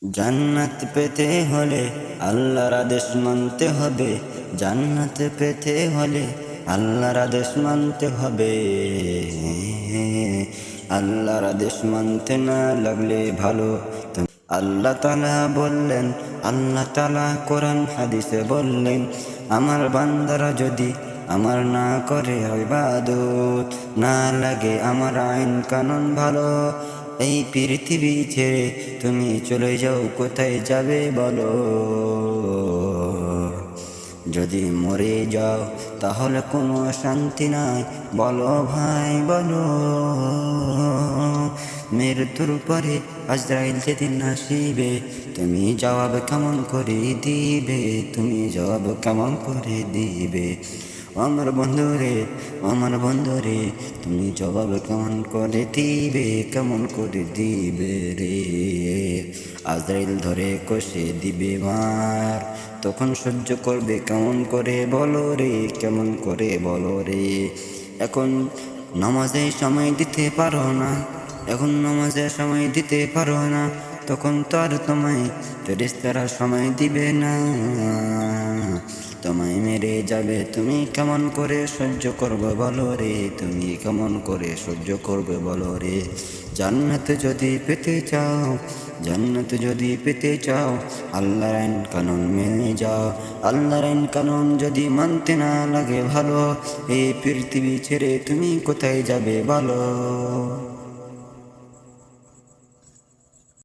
জান্নাত পেতে হলে আল্লাহর আদেশ মানতে হবে। জান্নাত পেতে হলে আল্লাহর আদেশ মানতে হবে। আল্লাহর আদেশ মানতে না লাগলে ভালো। আল্লাহ তাআলা বললেন, আল্লাহ তাআলা কোরআন হাদিসে বললেন, আমার বান্দারা যদি আমার না করে ইবাদত, না লাগে আমার আইন কানুন ভালো, এই পৃথিবী ছেড়ে তুমি চলে যাও, কোথায় যাবে বলো? যদি মরে যাও তাহলে কোনো শান্তি নাই, বলো ভাই বলো। মৃত্যুর পরে আজরাইল যেদিন আসিবে, তুমি জবাব কেমন করে দিবে? তুমি জবাব কেমন করে দিবে? আমার বন্ধুরে, আমার বন্ধুরে, তুমি জবাব কেমন করে দিবে? কেমন করে দিবে রে? আজরাইল ধরে কষে দিবে মার, তখন সহ্য করবে কেমন করে বলো রে? কেমন করে বলো রে? এখন নামাজে সময় দিতে পারো না, এখন নামাজে সময় দিতে পারো না, তখন তো আর তোমায় ফেরেশতারা সময় দিবে না, তোমায় মেরে যাবে। তুমি কেমন করে সহ্য করবে বলো রে? তুমি কেমন করে সহ্য করবে বলো রে? জান্নাত যদি পেতে চাও, জান্নাত যদি পেতে চাও, আল্লাহর আইন কানুন মেনে যাও। আল্লাহর আইন কানুন যদি মানতে না লাগে ভালো, এই পৃথিবী ছেড়ে তুমি কোথায় যাবে বলো?